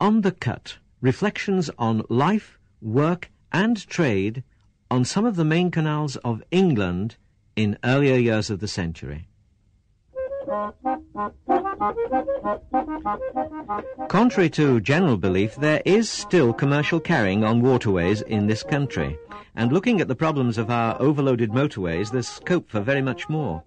On the Cut, reflections on life, work and trade on some of the main canals of England in earlier years of the century. Contrary to general belief, there is still commercial carrying on waterways in this country, and looking at the problems of our overloaded motorways, there's scope for very much more.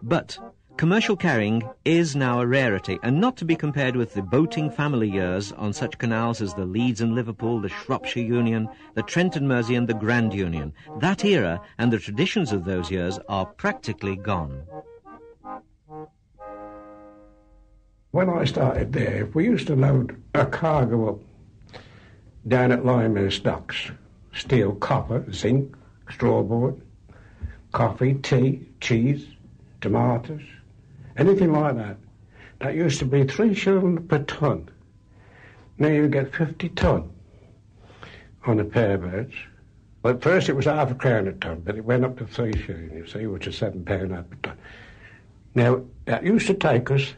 But commercial carrying is now a rarity, and not to be compared with the boating family years on such canals as the Leeds and Liverpool, the Shropshire Union, the Trent and Mersey and the Grand Union. That era and the traditions of those years are practically gone. When I started there, we used to load a cargo up down at Lymere Stocks. Steel, copper, zinc, strawboard, coffee, tea, cheese, tomatoes, anything like that. That used to be 3 shillings per tonne. Now you get 50 tonne on a pair of boats. Well, at first it was half a crown a tonne, but it went up to 3 shillings, you see, which is £7 per tonne. Now, that used to take us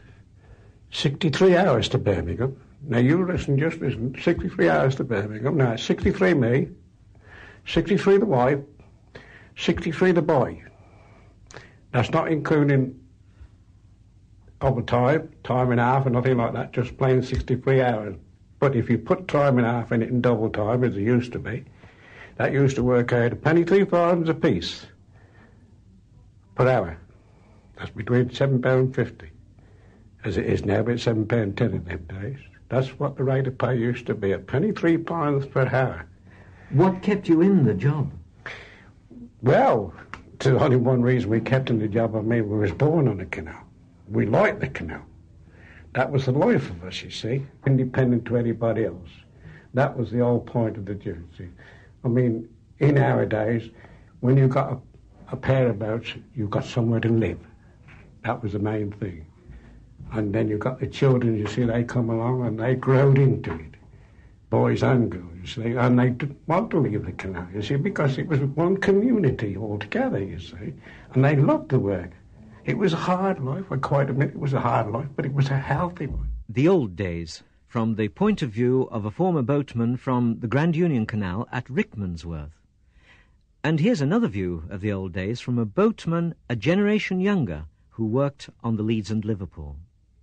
63 hours to Birmingham. Now you listen, just listen, 63 hours to Birmingham. Now 63 me, 63 the wife, 63 the boy. That's not including overtime, time and a half and nothing like that, just plain 63 hours. But if you put time and a half in it in double time, as it used to be, that used to work out £1.03 a piece per hour. That's between £7.50. As it is now, but it's £7.10 in them days. That's what the rate of pay used to be, £1.03 per hour. What kept you in the job? Well, there's only one reason we kept in the job. I mean, we was born on the canal. We liked the canal. That was the life of us, you see, independent to anybody else. That was the whole point of the job, see. I mean, in our days, when you got a pair of boats, you got somewhere to live. That was the main thing. And then you got the children, you see, they come along and they growed into it, boys and girls, you see, and they didn't want to leave the canal, you see, because it was one community altogether, you see, and they loved the work. It was a hard life, I quite admit it was a hard life, but it was a healthy life. The old days, from the point of view of a former boatman from the Grand Union Canal at Rickmansworth. And here's another view of the old days from a boatman a generation younger who worked on the Leeds and Liverpool.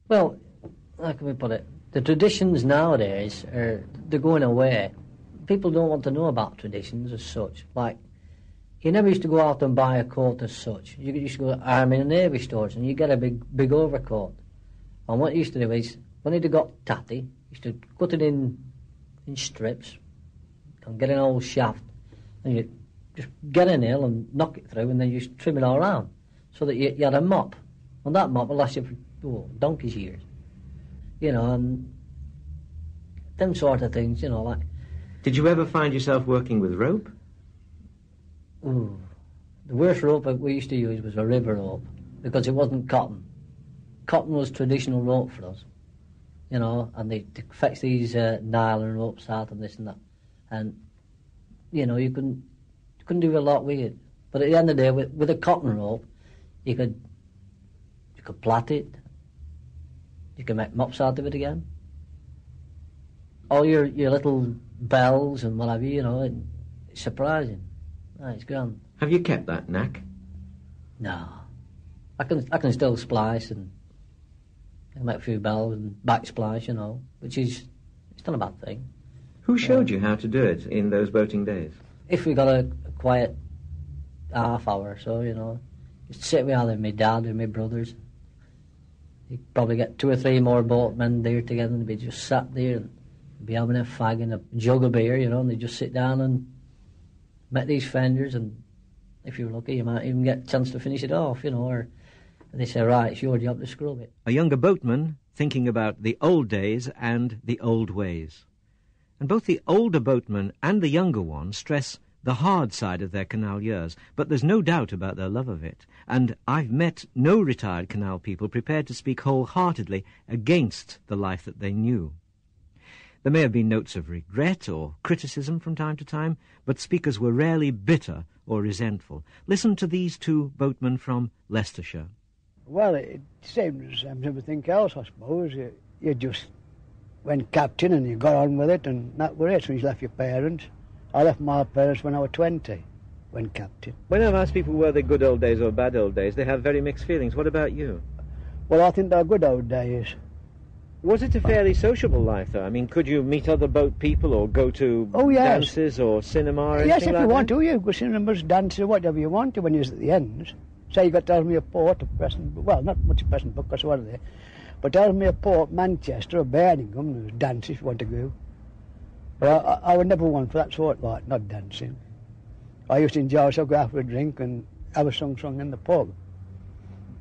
Well, how can we put it? The traditions nowadays they're going away. People don't want to know about traditions as such. Like, you never used to go out and buy a coat as such. You used to go to Army and Navy stores and you get a big overcoat. And what you used to do is, when it got tatty, you used to cut it in strips and get an old shaft and you just get a nail and knock it through and then you just trim it all around so that you had a mop. And that mop will last you for donkey's years, you know, and them sort of things, you know, like... Did you ever find yourself working with rope? Ooh, the worst rope that we used to use was a river rope, because it wasn't cotton. Cotton was traditional rope for us, you know, and they fetch these nylon ropes out and this and that, and, you know, you couldn't do a lot with it. But at the end of the day, with a cotton rope, you could plait it. You can make mops out of it again. All your little bells and whatever, you know, it's surprising. It's grand. Have you kept that knack? No. I can still splice and I can make a few bells and backsplice, you know, which is, it's not a bad thing. Who showed you how to do it in those boating days? If we got a quiet half hour or so, you know, just sit with either my dad or my brothers. You'd probably get 2 or 3 more boatmen there together and they'd be just sat there and be having a fag and a jug of beer, you know, and they'd just sit down and make these fenders, and if you're lucky you might even get a chance to finish it off, you know, or they say, right, it's your job to scrub it. A younger boatman thinking about the old days and the old ways. And both the older boatman and the younger one stress the hard side of their canal years, but there's no doubt about their love of it, and I've met no retired canal people prepared to speak wholeheartedly against the life that they knew. There may have been notes of regret or criticism from time to time, but speakers were rarely bitter or resentful. Listen to these 2 boatmen from Leicestershire. Well, it seems as everything else, I suppose. You just went captain and you got on with it, and that was it. So you left your parents. I left my parents when I was 20, went captain. When I've asked people were they good old days or bad old days, they have very mixed feelings. What about you? Well, I think they're good old days. Was it a fairly sociable life, though? I mean, could you meet other boat people or go to dances or cinema or anything like that? Yes, if you want to, you go cinemas, dances, whatever you want to when you're at the ends. Say you got to Ellesmere Port, well, not much of Preston because what are they? But Ellesmere Port, Manchester or Birmingham, there's dances if you want to go. But I would never one for that sort, like, not dancing. I used to enjoy so go out for a drink and have a song in the pub.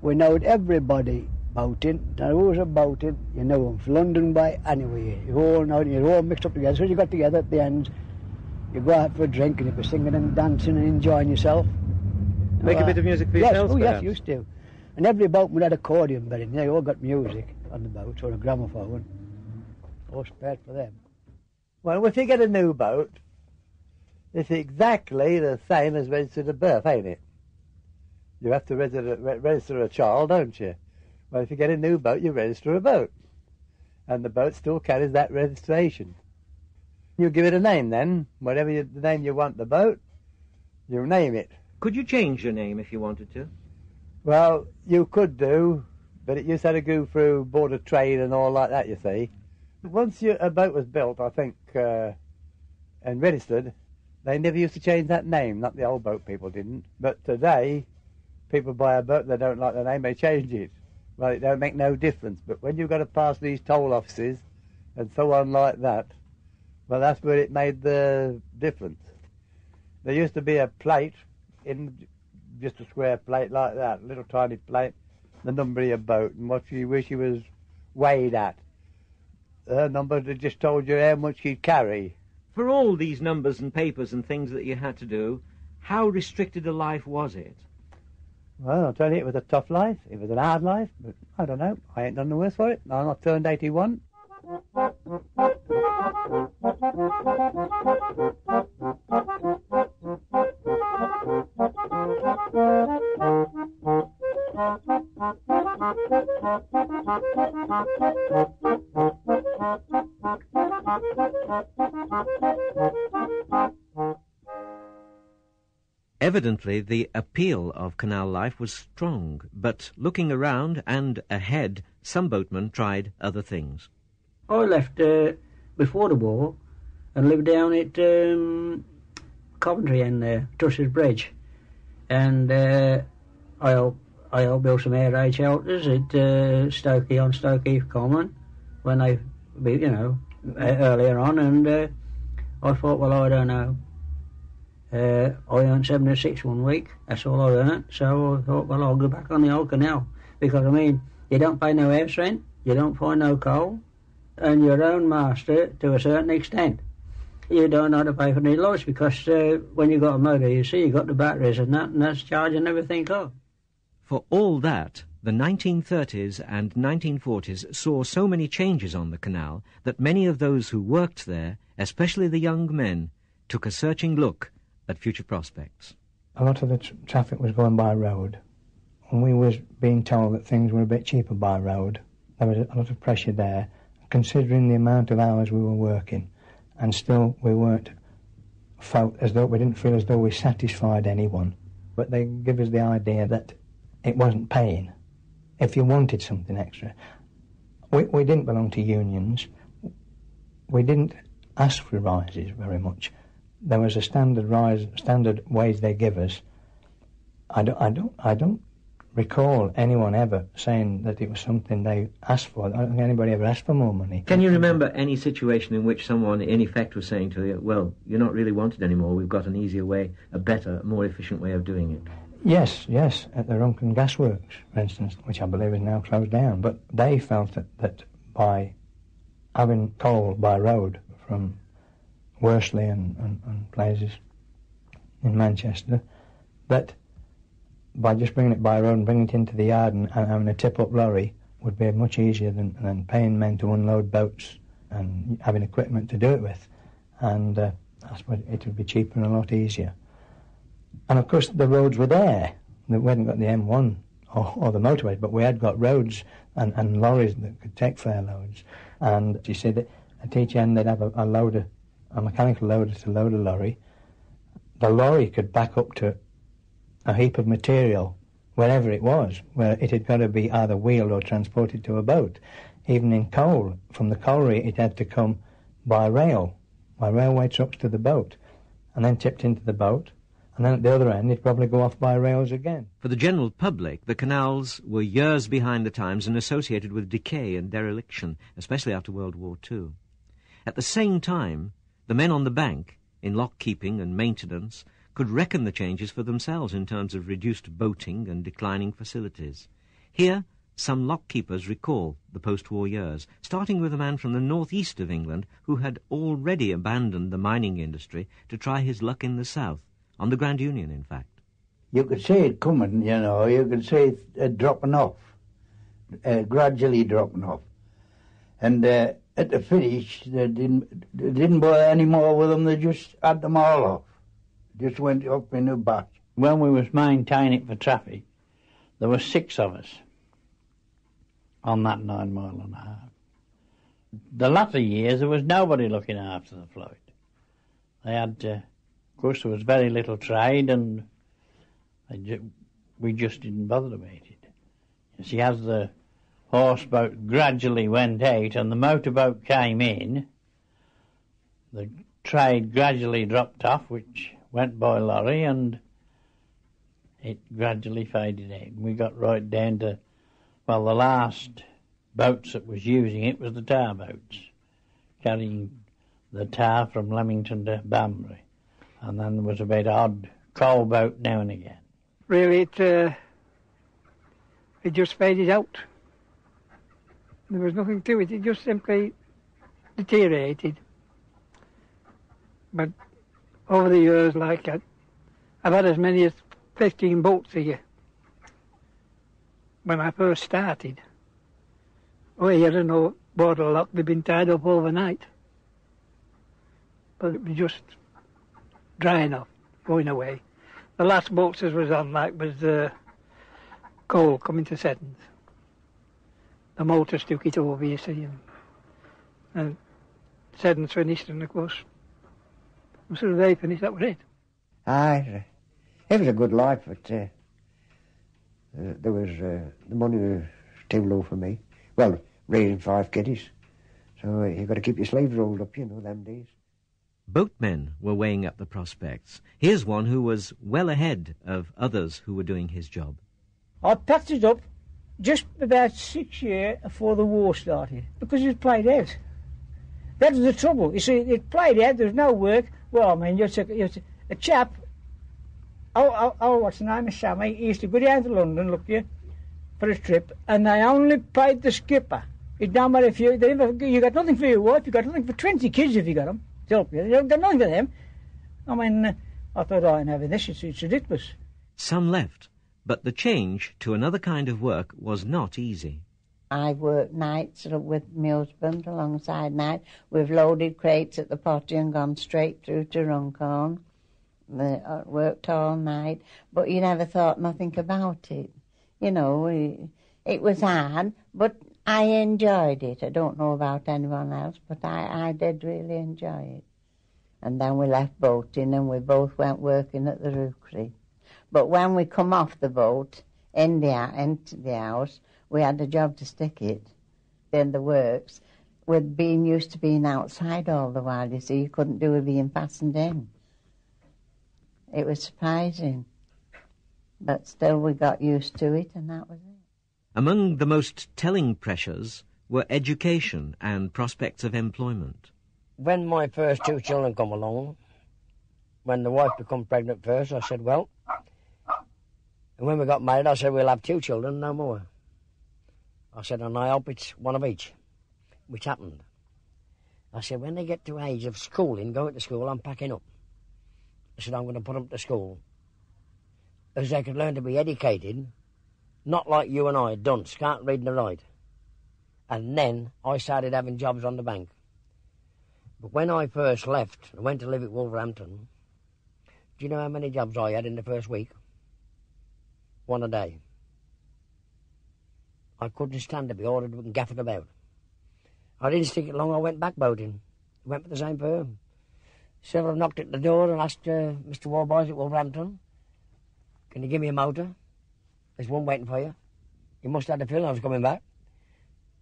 We knowed everybody boating, and who was a boating, you know them, from London by anywhere. You all know it, you're all mixed up together. So you got together at the end, you go out for a drink and you be singing and dancing and enjoying yourself. Make a bit of music for yourselves, yes, used to. And every boatman had accordion bedding. They all got music on the boat, or a gramophone. All spared for them. Well, if you get a new boat, it's exactly the same as registered a birth, ain't it? You have to register a child, don't you? Well, if you get a new boat, you register a boat. And the boat still carries that registration. You give it a name then. Whatever the name you want the boat, you name it. Could you change your name if you wanted to? Well, you could do, but it used to have to go through Board of Trade and all like that, you see. Once a boat was built, I think, and registered, they never used to change that name. Not the old boat people didn't. But today, people buy a boat, they don't like the name, they change it. Well, it don't make no difference. But when you've got to pass these toll offices and so on like that, well, that's where it made the difference. There used to be a plate, in just a square plate like that, a little tiny plate, the number of your boat and what you wish you was weighed at. Her number that just told you how much you'd carry. For all these numbers and papers and things that you had to do, how restricted a life was it? Well, I'll tell you, it was a tough life. It was an hard life, but I don't know. I ain't done the worse for it. I'm not turned 81. Evidently, the appeal of canal life was strong, but looking around and ahead, some boatmen tried other things. I left before the war and lived down at Coventry and Truss's Bridge, and I helped build some air raid shelters at Stokey on Stokey Common when they, earlier on, and I thought, well, I don't know. I earned 7 or 6 one week. That's all I earned. So I thought, well, I'll go back on the old canal. Because, I mean, you don't pay no house rent, you don't find no coal, and you're your own master to a certain extent. You don't know how to pay for any loss because when you got a motor, you see, you got the batteries and that's charging everything up. For all that, the 1930s and 1940s saw so many changes on the canal that many of those who worked there, especially the young men, took a searching look at future prospects. A lot of the traffic was going by road, and we was being told that things were a bit cheaper by road. There was a lot of pressure there, considering the amount of hours we were working, and still we didn't feel as though we satisfied anyone. But they give us the idea that it wasn't paying if you wanted something extra. We didn't belong to unions. We didn't ask for rises very much. There was a standard wage they give us. I don't recall anyone ever saying that it was something they asked for. I don't think anybody ever asked for more money. Can you remember any situation in which someone, in effect, was saying to you, well, you're not really wanted anymore, we've got an easier way, a better, more efficient way of doing it? Yes, at the Runcorn Gasworks, for instance, which I believe is now closed down. But they felt that by having coal by road from Worsley and places in Manchester, that by just bringing it by road and bringing it into the yard and having a tip-up lorry would be much easier than paying men to unload boats and having equipment to do it with. And I suppose it would be cheaper and a lot easier. And of course the roads were there. We hadn't got the M1 or the motorways, but we had got roads and lorries that could take fair loads. And she said that at each end they'd have a mechanical loader to load a lorry. The lorry could back up to a heap of material wherever it was, where it had got to be either wheeled or transported to a boat. Even in coal, from the colliery it had to come by railway trucks to the boat, and then tipped into the boat, and then at the other end it'd probably go off by rails again. For the general public, the canals were years behind the times and associated with decay and dereliction, especially after World War II. At the same time, the men on the bank, in lock-keeping and maintenance, could reckon the changes for themselves in terms of reduced boating and declining facilities. Here, some lock-keepers recall the post-war years, starting with a man from the northeast of England who had already abandoned the mining industry to try his luck in the south, on the Grand Union, in fact. You could see it coming, you know, you could see it dropping off, gradually dropping off. And at the finish, they didn't bother any more with them, they just had them all off. Just went up in a batch. When we was maintaining it for traffic, there were 6 of us on that 9 mile and a half. The latter years, there was nobody looking after the float. They had, of course, there was very little trade, and we just didn't bother about it. You see, as the horse boat gradually went out and the motorboat came in, the trade gradually dropped off, which went by lorry, and it gradually faded out. We got right down to, well, the last boats that was using it was the tar boats, carrying the tar from Leamington to Banbury. And then there was about odd coal boat now and again. Really, it just faded out. There was nothing to it. It just simply deteriorated. But over the years, like that, I've had as many as 15 boats here. When I first started, I don't know, water lock, they'd been tied up overnight. But it was just drying off, going away. The last boats as was on like was coal coming to Seddons. The motors took it over, you see, and Seddons finished, and of course, as soon as they finished, that was it. Aye, it was a good life, but there was the money was too low for me. Well, raising 5 kiddies, so you've got to keep your sleeves rolled up, you know, them days. Boatmen were weighing up the prospects. Here's one who was well ahead of others who were doing his job. I packed it up just about 6 years before the war started, because it played out. That was the trouble. You see, it played out, there was no work. Well, I mean, you're a chap, what's the name of Sammy, he used to go down to London, look you, for a trip, and they only paid the skipper. It don't matter if you got nothing for your wife, you got nothing for 20 kids if you got them. To help you. You got nothing for them. I mean, I thought, I ain't having this, it's ridiculous. Some left, but the change to another kind of work was not easy. I've worked nights with my husband alongside night. We've loaded crates at the potty and gone straight through to Runcorn. Worked all night, but you never thought nothing about it. You know, it was hard, but I enjoyed it. I don't know about anyone else, but I did really enjoy it. And then we left boating and we both went working at the rookery. But when we come off the boat into the house, we had a job to stick it in the works. With being used to being outside all the while, you see, you couldn't do it being fastened in. It was surprising. But still we got used to it, and that was it. Among the most telling pressures were education and prospects of employment. When my first 2 children come along, when the wife became pregnant first, I said, well, and when we got married, I said, we'll have 2 children, no more. I said, and I hope it's one of each, which happened. I said, when they get to age of schooling, going to school, I'm packing up. I said, I'm going to put them to school, as they could learn to be educated, not like you and I, dunce, can't read nor write. And then I started having jobs on the bank. But when I first left and went to live at Wolverhampton, do you know how many jobs I had in the first week? 1 a day. I couldn't stand to be ordered and gaffing about. I didn't stick it long, I went back boating. Went for the same firm. Several knocked at the door and asked Mr. Warboys at Wolverhampton, can you give me a motor? There's one waiting for you. You must have the feeling I was coming back.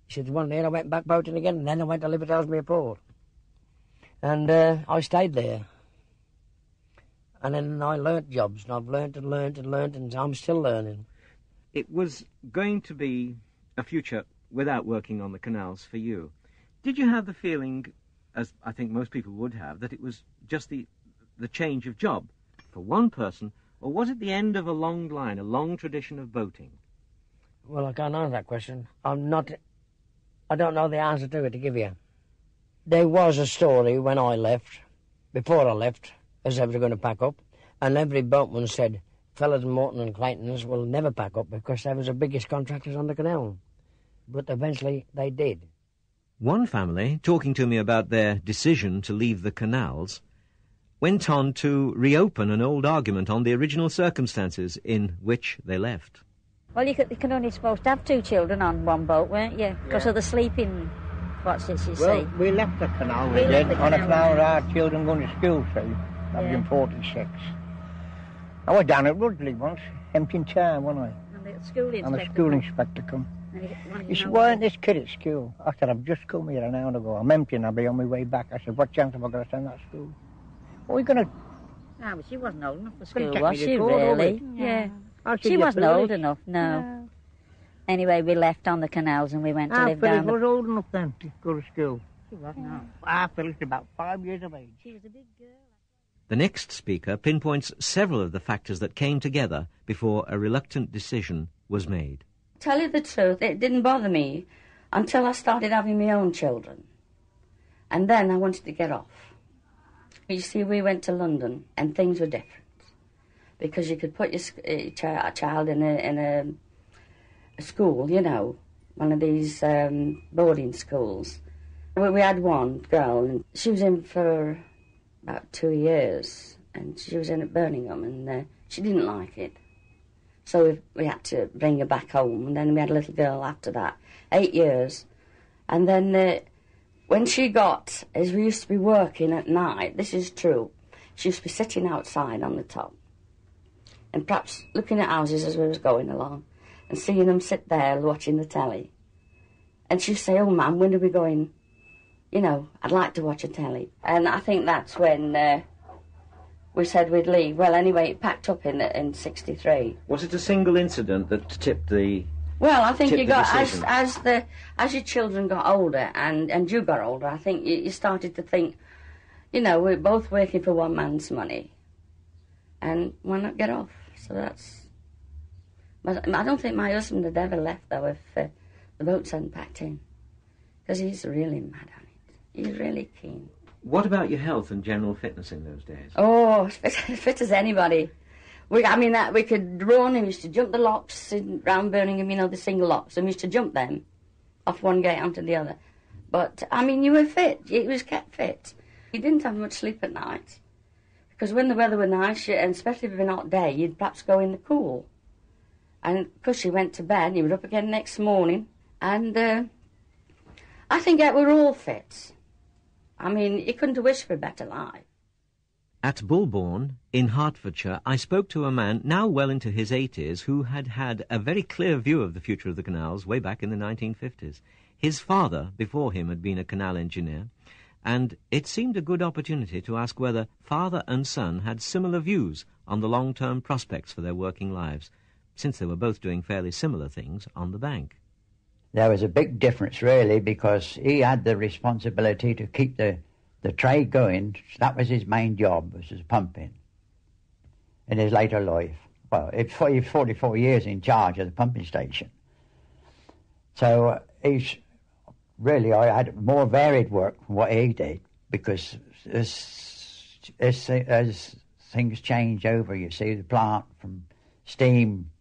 He said, there's one there. I went back boating again, and then I went to live at Ellesmere Port. And I stayed there. And then I learnt jobs, and I've learnt and learnt and learnt, and I'm still learning. It was going to be a future without working on the canals for you. Did you have the feeling, as I think most people would have, that it was just the change of job for one person, or was it the end of a long line, a long tradition of boating? Well, I can't answer that question. I don't know the answer to it to give you. There was a story when I left, before I left, as they were going to pack up, and every boatman said, fellas and Morton and Claytons will never pack up because they was the biggest contractors on the canal. But eventually they did. One family, talking to me about their decision to leave the canals, went on to reopen an old argument on the original circumstances in which they left. Well, you can only supposed to have 2 children on one boat, weren't you? Because of the sleeping, what's this you Well, see? we left the canal, We left the on a canal. flower our children going to school, see. That was in 46. I was down at Rudley once, emptying chair, wasn't I? And the school inspector. And the school inspector come. And He said, why ain't this kid at school? I said, I've just come here an hour ago. I'm emptying, I'll be on my way back. I said, what chance have I got to send that to school? What are you going to... No, but she wasn't old enough for Couldn't school, take was me to she, school, really? was it? Yeah. I said, She "You wasn't old foolish." enough, no. Anyway, we left on the canals and we went to Our live Phyllis down the... was old enough then to go to school. She wasn't old. Our Phyllis was about 5 years of age. She was a big girl. The next speaker pinpoints several of the factors that came together before a reluctant decision was made. Tell you the truth, it didn't bother me until I started having my own children. And then I wanted to get off. You see, we went to London and things were different. Because you could put your child in a school, you know, one of these boarding schools. We had one girl, and she was in for about 2 years, and she was in at Birmingham, and she didn't like it. So we had to bring her back home, and then we had a little girl after that, 8 years. And then when she got, as we used to be working at night, this is true, she used to be sitting outside on the top, and perhaps looking at houses as we was going along, and seeing them sit there watching the telly. And she'd say, oh, Mum, when are we going? You know, I'd like to watch a telly. And I think that's when we said we'd leave. Well, anyway, it packed up in 63. Was it a single incident that tipped the... Well, I think tipped you the got, decision? as your children got older and you got older, I think you started to think, you know, we're both working for one man's money. And why not get off? So that's... But I don't think my husband had ever left, though, if the boats hadn't packed in. Because he's really mad on it. He's really keen. What about your health and general fitness in those days? Oh, fit as anybody. We could run, and we used to jump the locks round Birmingham, you know, the single locks, and we used to jump them off one gate onto the other. But, I mean, you were fit. You was kept fit. You didn't have much sleep at night. Because when the weather was nice, and especially if it was a hot day, you'd perhaps go in the cool. And because you went to bed, you were up again next morning. And I think that we're all fit. I mean, you couldn't have wished for a better life. At Bulbourne, in Hertfordshire, I spoke to a man now well into his 80s who had had a very clear view of the future of the canals way back in the 1950s. His father, before him, had been a canal engineer, and it seemed a good opportunity to ask whether father and son had similar views on the long-term prospects for their working lives, since they were both doing fairly similar things on the bank. There was a big difference, really, because he had the responsibility to keep the trade going. That was his main job, was pumping, in his later life. Well, it's 44 years in charge of the pumping station. So I had more varied work than what he did, because as things change over, you see, the plant from steam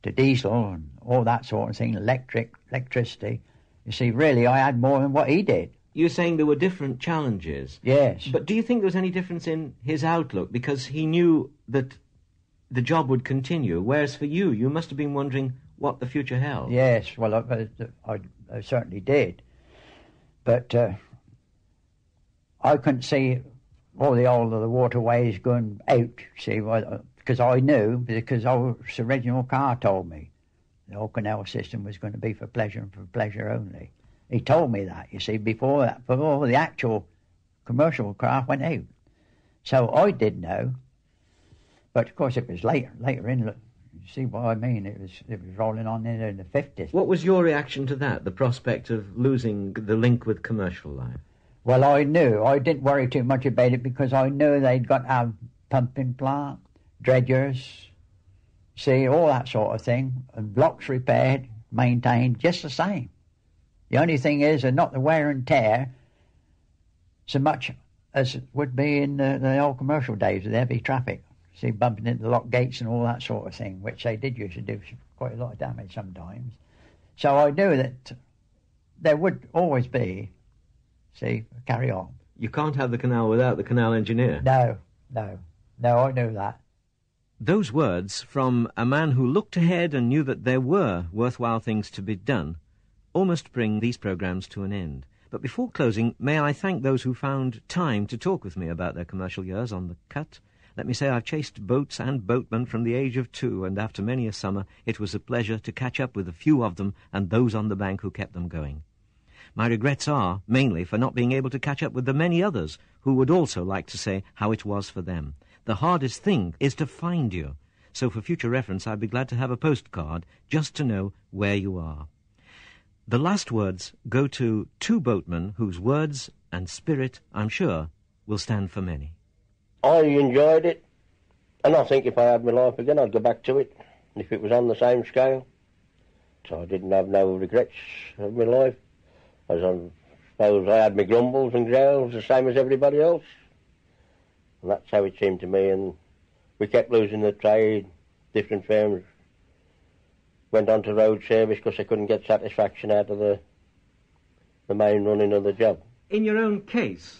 to diesel and all that sort of thing, electricity. You see, really, I had more than what he did. You're saying there were different challenges. Yes. But do you think there was any difference in his outlook? Because he knew that the job would continue, whereas for you, you must have been wondering what the future held? Yes, well, I certainly did. But I couldn't see all the waterways going out, see, because I knew, because our original car told me the whole canal system was going to be for pleasure and for pleasure only. He told me that, you see, before the actual commercial craft went out. So I did know, but of course it was later in, look, you see what I mean, it was rolling on in the 50s. What was your reaction to that, the prospect of losing the link with commercial life? Well, I knew. I didn't worry too much about it because I knew they'd got to have pumping plant, dredgers, see, all that sort of thing, and blocks repaired, maintained, just the same. The only thing is, not the wear and tear so much as it would be in the old commercial days with heavy traffic. See, bumping into the lock gates and all that sort of thing, which they did used to do quite a lot of damage sometimes. So I knew that there would always be, see, carry on. You can't have the canal without the canal engineer. No, I knew that. Those words from a man who looked ahead and knew that there were worthwhile things to be done almost bring these programmes to an end. But before closing, may I thank those who found time to talk with me about their commercial years on the Cut. Let me say I've chased boats and boatmen from the age of 2, and after many a summer it was a pleasure to catch up with a few of them and those on the bank who kept them going. My regrets are mainly for not being able to catch up with the many others who would also like to say how it was for them. The hardest thing is to find you, so for future reference I'd be glad to have a postcard just to know where you are. The last words go to 2 boatmen whose words and spirit, I'm sure, will stand for many. I enjoyed it, and I think if I had my life again, I'd go back to it, if it was on the same scale. So I didn't have no regrets of my life. I suppose I had my grumbles and growls the same as everybody else. And that's how it seemed to me, and we kept losing the trade. Different firms went on to road service because they couldn't get satisfaction out of the main running of the job. In your own case,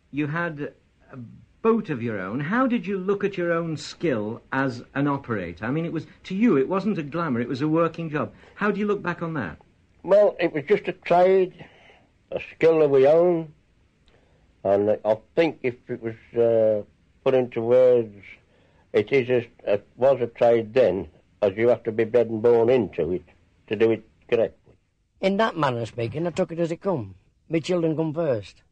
you had a boat of your own. How did you look at your own skill as an operator? I mean, it was, to you, it wasn't a glamour, it was a working job. How do you look back on that? Well, it was just a trade, a skill of my own, and I think if it was put into words, it was a trade then, as you have to be bred and born into it to do it correctly. In that manner of speaking, I took it as it come. My children come first.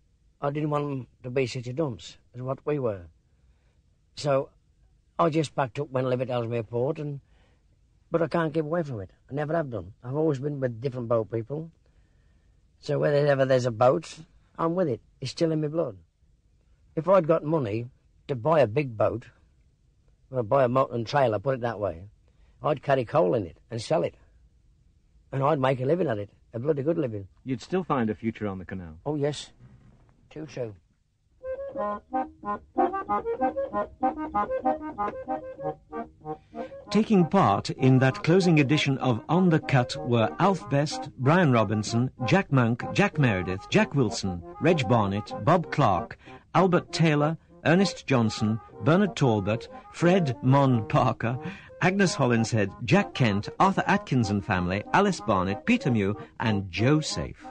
I didn't want them to be city dumps, as what we were. So I just packed up when I live at Ellesmere Port, but I can't keep away from it. I never have done. I've always been with different boat people. So whenever there's a boat, I'm with it. It's still in my blood. If I'd got money to buy a big boat, or buy a motor and trailer, put it that way, I'd carry coal in it and sell it. And I'd make a living at it, a bloody good living. You'd still find a future on the canal? Oh, yes. Too true. Taking part in that closing edition of On the Cut were Alf Best, Brian Robinson, Jack Monk, Jack Meredith, Jack Wilson, Reg Barnett, Bob Clark, Albert Taylor, Ernest Johnson, Bernard Talbot, Fred Mon Parker, Agnes Hollinshead, Jack Kent, Arthur Atkins and family, Alice Barnett, Peter Mew and Joe Safe.